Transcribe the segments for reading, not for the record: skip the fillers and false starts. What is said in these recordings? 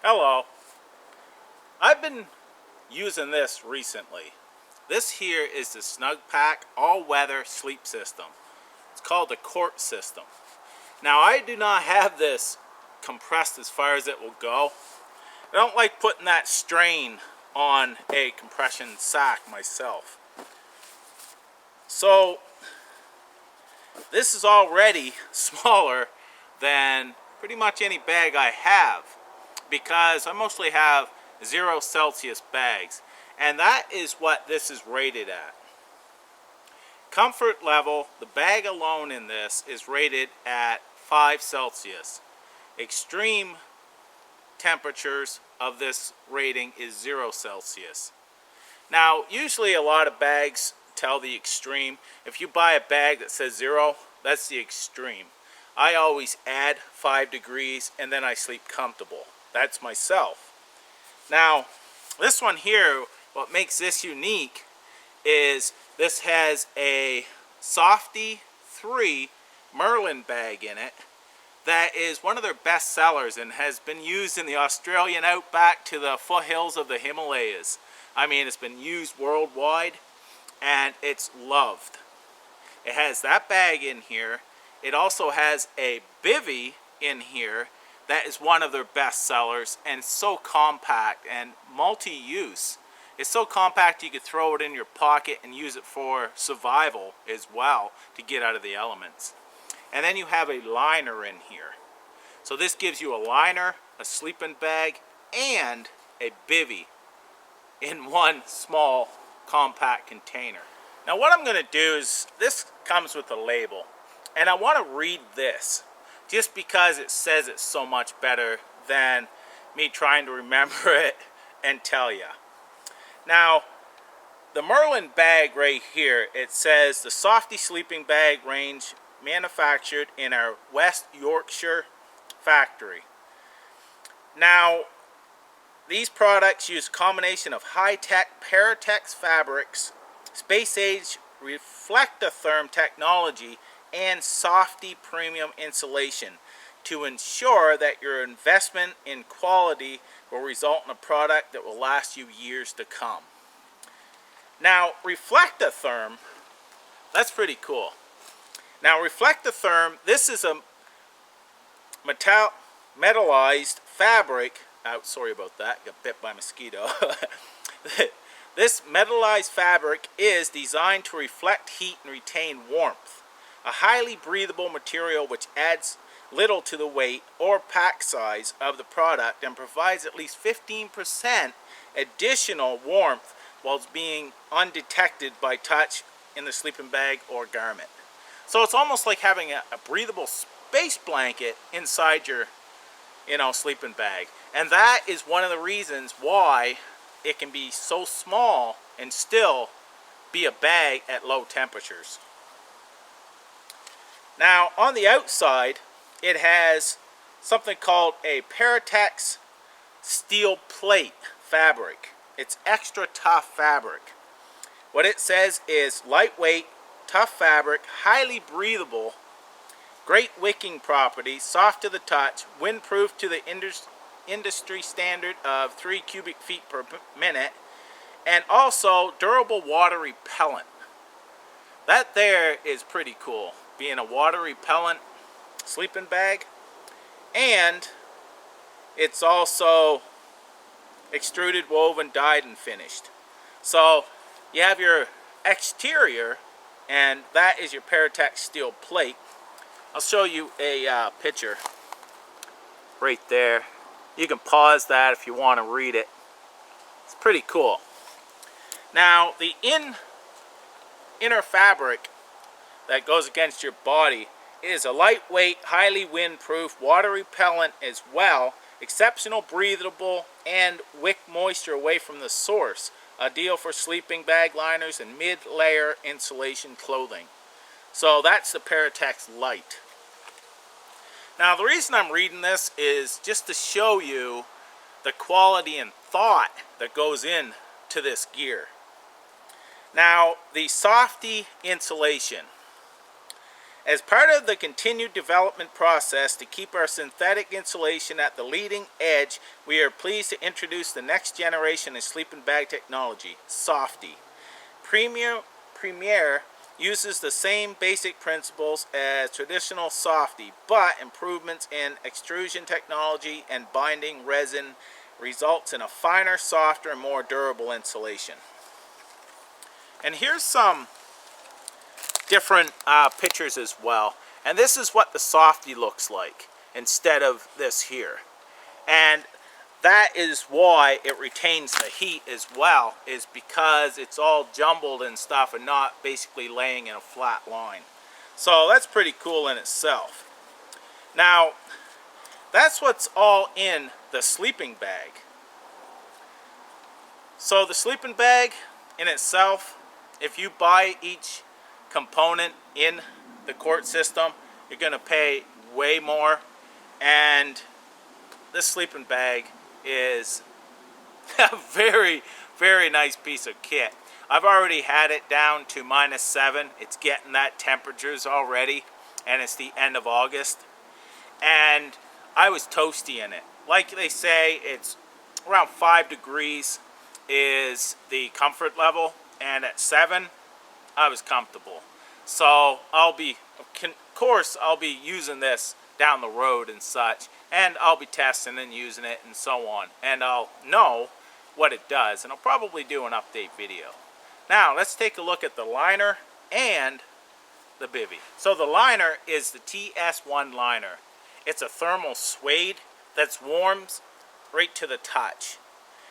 Hello. I've been using this recently. This here is the Snugpak all-weather sleep system. It's called the Quart system. Now I do not have this compressed as far as it will go. I don't like putting that strain on a compression sack myself. So this is already smaller than pretty much any bag I have, because I mostly have 0 Celsius bags, and that is what this is rated at. Comfort level, the bag alone in this is rated at 5 Celsius. Extreme temperatures of this rating is 0 Celsius. Now, usually a lot of bags tell the extreme. If you buy a bag that says 0, that's the extreme. I always add 5 degrees and then I sleep comfortable. That's myself. Now, this one here, what makes this unique is this has a Softy 3 Merlin bag in it that is one of their best sellers and has been used in the Australian outback to the foothills of the Himalayas. I mean, it's been used worldwide and it's loved. It has that bag in here. It also has a bivvy in here that is one of their best sellers, and so compact and multi-use. It's so compact you could throw it in your pocket and use it for survival as well to get out of the elements. And then you have a liner in here. So this gives you a liner, a sleeping bag, and a bivvy in one small compact container. Now what I'm going to do is, this comes with a label, and I want to read this just because it says it so much better than me trying to remember it and tell you. Now, the Merlin bag right here, it says the Softy sleeping bag range manufactured in our West Yorkshire factory. Now, these products use a combination of high-tech Paratex fabrics, space-age Reflectotherm technology, and Softy premium insulation to ensure that your investment in quality will result in a product that will last you years to come. Now, Reflectotherm, that's pretty cool. Now, Reflectotherm, this is a metallized fabric. Sorry about that, got bit by a mosquito. This metallized fabric is designed to reflect heat and retain warmth. A highly breathable material which adds little to the weight or pack size of the product and provides at least 15% additional warmth while being undetected by touch in the sleeping bag or garment. So it's almost like having a breathable space blanket inside your sleeping bag. And that is one of the reasons why it can be so small and still be a bag at low temperatures. Now, on the outside, it has something called a Paratex steel plate fabric. It's extra tough fabric. What it says is lightweight, tough fabric, highly breathable, great wicking properties, soft to the touch, windproof to the industry standard of 3 cubic feet per minute, and also durable water repellent. That there is pretty cool, being a water repellent sleeping bag, and it's also extruded, woven, dyed, and finished. So you have your exterior, and that is your Paratex steel plate. I'll show you a picture right there. You can pause that if you want to read it. It's pretty cool. Now, the inner fabric that goes against your body is a lightweight, highly windproof, water repellent as well, exceptional breathable, and wick moisture away from the source. Ideal for sleeping bag liners and mid-layer insulation clothing. So that's the Paratex Light. Now, the reason I'm reading this is just to show you the quality and thought that goes into this gear. Now, the Softy insulation. As part of the continued development process to keep our synthetic insulation at the leading edge, we are pleased to introduce the next generation of sleeping bag technology, Softy. Premier uses the same basic principles as traditional Softy, but improvements in extrusion technology and binding resin results in a finer, softer, and more durable insulation. And here's some different pictures as well. And this is what the Softy looks like instead of this here. And that is why it retains the heat as well, is because it's all jumbled and stuff and not basically laying in a flat line. So that's pretty cool in itself. Now, that's what's all in the sleeping bag. So the sleeping bag in itself, if you buy each component in the Quart system, you're going to pay way more. And this sleeping bag is a very, very nice piece of kit. I've already had it down to -7. It's getting that temperatures already, and it's the end of August. And I was toasty in it. Like they say, it's around 5 degrees is the comfort level, and at 7 I was comfortable. So I'll be, of course, I'll be using this down the road and such, and I'll be testing and using it and so on, and I'll know what it does, and I'll probably do an update video. Now let's take a look at the liner and the bivvy. So the liner is the TS1 liner. It's a thermal suede that warms right to the touch.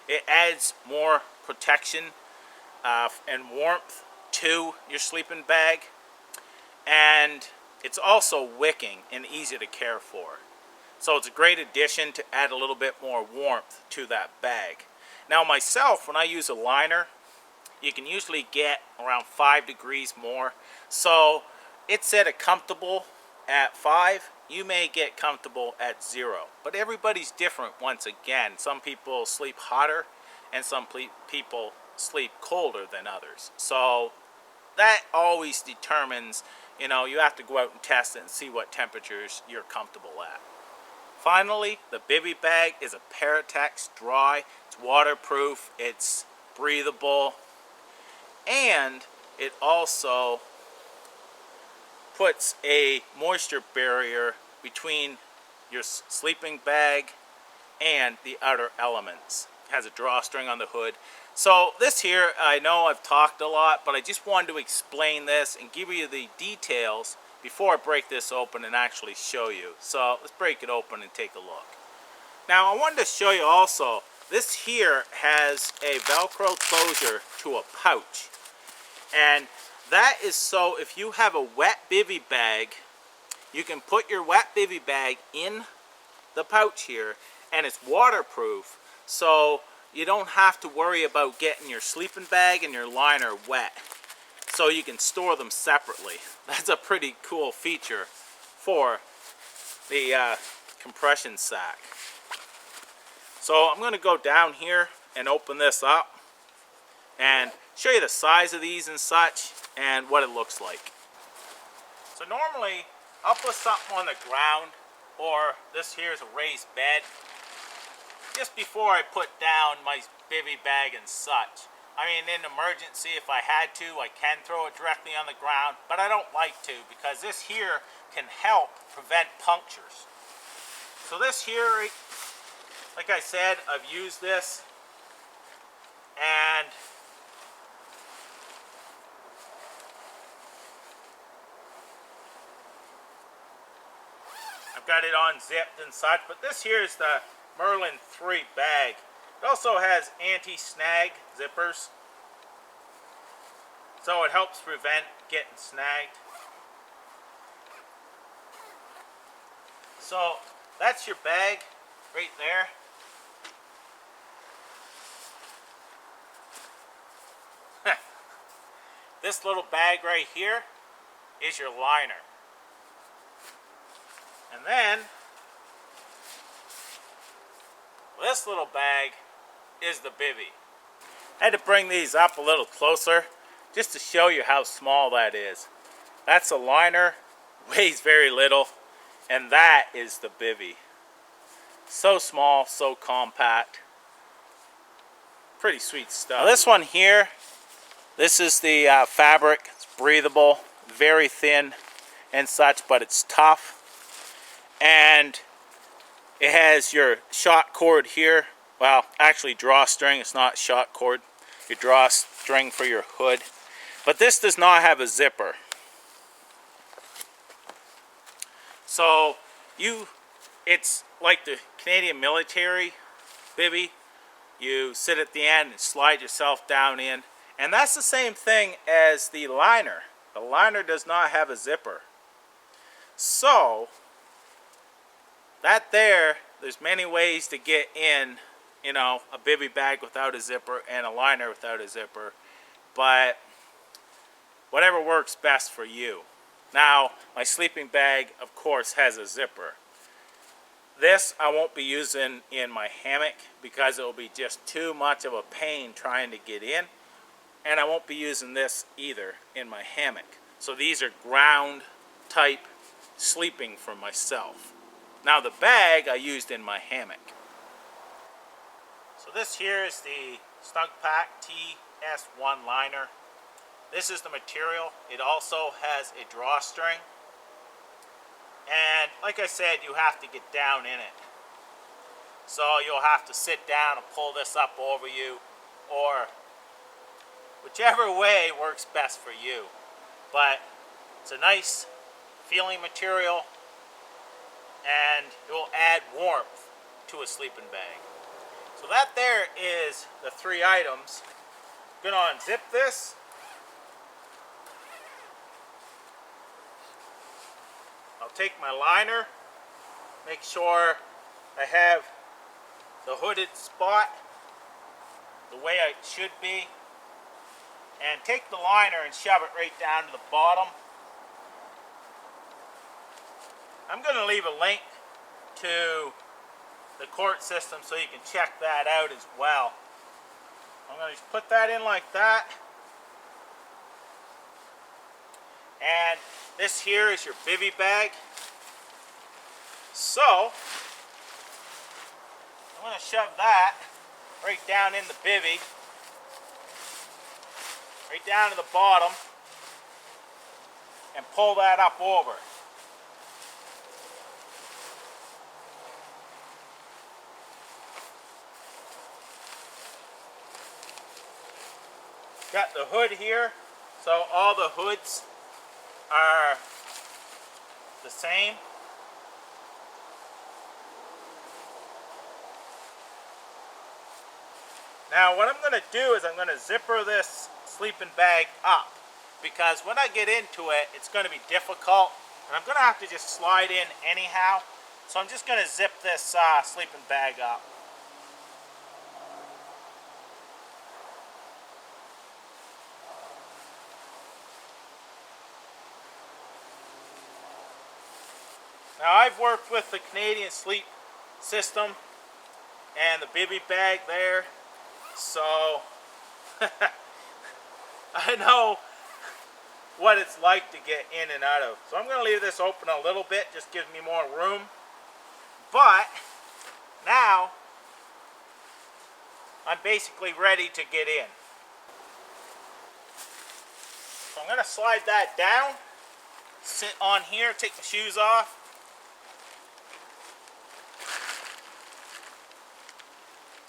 It adds more protection and warmth to your sleeping bag, and it's also wicking and easy to care for. So it's a great addition to add a little bit more warmth to that bag. Now myself, when I use a liner, you can usually get around 5 degrees more. So it's at a comfortable at 5. You may get comfortable at 0. But everybody's different once again. Some people sleep hotter and some people sleep colder than others. So that always determines, you know, you have to go out and test it and see what temperatures you're comfortable at. Finally, the bivvy bag is a Paratex dry. It's waterproof, it's breathable, and it also puts a moisture barrier between your sleeping bag and the outer elements. It has a drawstring on the hood. So this here, I know I've talked a lot, but I just wanted to explain this and give you the details before I break this open and actually show you. So let's break it open and take a look. Now I wanted to show you also, this here has a Velcro closure to a pouch. And that is so if you have a wet bivvy bag, you can put your wet bivvy bag in the pouch here, and it's waterproof, so you don't have to worry about getting your sleeping bag and your liner wet. So you can store them separately. That's a pretty cool feature for the compression sack. So I'm going to go down here and open this up and show you the size of these and such and what it looks like. So normally I'll put something on the ground, or this here is a raised bed, just before I put down my bivvy bag and such. I mean, in emergency, if I had to, I can throw it directly on the ground, but I don't like to because this here can help prevent punctures. So this here, like I said, I've used this, and I've got it unzipped and such, but this here is the Merlin 3 bag. It also has anti-snag zippers, so it helps prevent getting snagged. So that's your bag right there. This little bag right here is your liner. And then this little bag is the bivvy. I had to bring these up a little closer just to show you how small that is. That's a liner, weighs very little, and that is the bivvy. So small, so compact. Pretty sweet stuff. Now this one here, this is the fabric. It's breathable, very thin and such, but it's tough. And it has your shot cord here. Well, actually drawstring. It's not shot cord. Your drawstring for your hood. But this does not have a zipper. So it's like the Canadian military bivvy. You sit at the end and slide yourself down in. And that's the same thing as the liner. The liner does not have a zipper. So, there's many ways to get in, you know, a bivvy bag without a zipper and a liner without a zipper. But whatever works best for you. Now, my sleeping bag, of course, has a zipper. This I won't be using in my hammock because it will be just too much of a pain trying to get in. And I won't be using this either in my hammock. So these are ground type sleeping for myself. Now the bag I used in my hammock. So this here is the Snugpak TS1 liner. This is the material. It also has a drawstring. And like I said, you have to get down in it. So you'll have to sit down and pull this up over you, or whichever way works best for you. But it's a nice feeling material, and it will add warmth to a sleeping bag. So that there is the 3 items. I'm going to unzip this. I'll take my liner, make sure I have the hooded spot the way it should be, and take the liner and shove it right down to the bottom. I'm going to leave a link to the quart system so you can check that out as well. I'm going to just put that in like that. And this here is your bivvy bag. So, I'm going to shove that right down in the bivvy, right down to the bottom, and pull that up over. Got the hood here, so all the hoods are the same. Now what I'm going to do is I'm going to zipper this sleeping bag up, because when I get into it, it's going to be difficult, and I'm going to have to just slide in anyhow. So I'm just going to zip this sleeping bag up. Now I've worked with the Canadian sleep system and the bivvy bag there, so I know what it's like to get in and out of. So I'm going to leave this open a little bit, just gives me more room. But now I'm basically ready to get in. So I'm going to slide that down, sit on here, take the shoes off.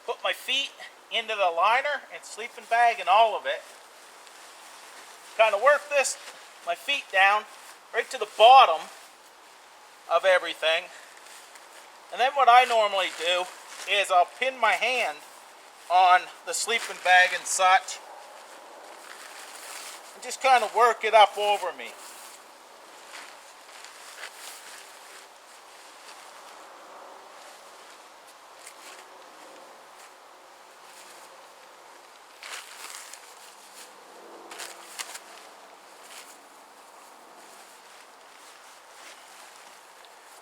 Put my feet into the liner and sleeping bag and all of it. Kind of work my feet down right to the bottom of everything. And then what I normally do is I'll pin my hand on the sleeping bag and such, and just kind of work it up over me.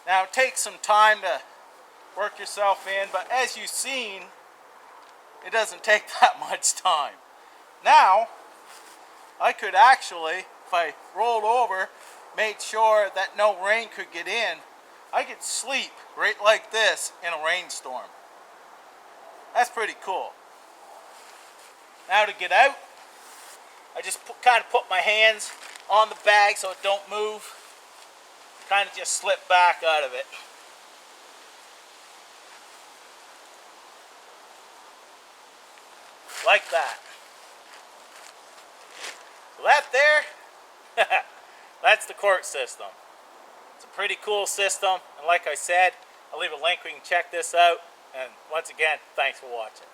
Now it takes some time to work yourself in, but as you've seen, it doesn't take that much time. Now, I could actually, if I rolled over, made sure that no rain could get in, I could sleep right like this in a rainstorm. That's pretty cool. Now to get out, I just kind of put my hands on the bag so it don't move. Kind of just slip back out of it. Like that. So that there, that's the quart system. It's a pretty cool system, and like I said, I'll leave a link where you can check this out. And once again, thanks for watching.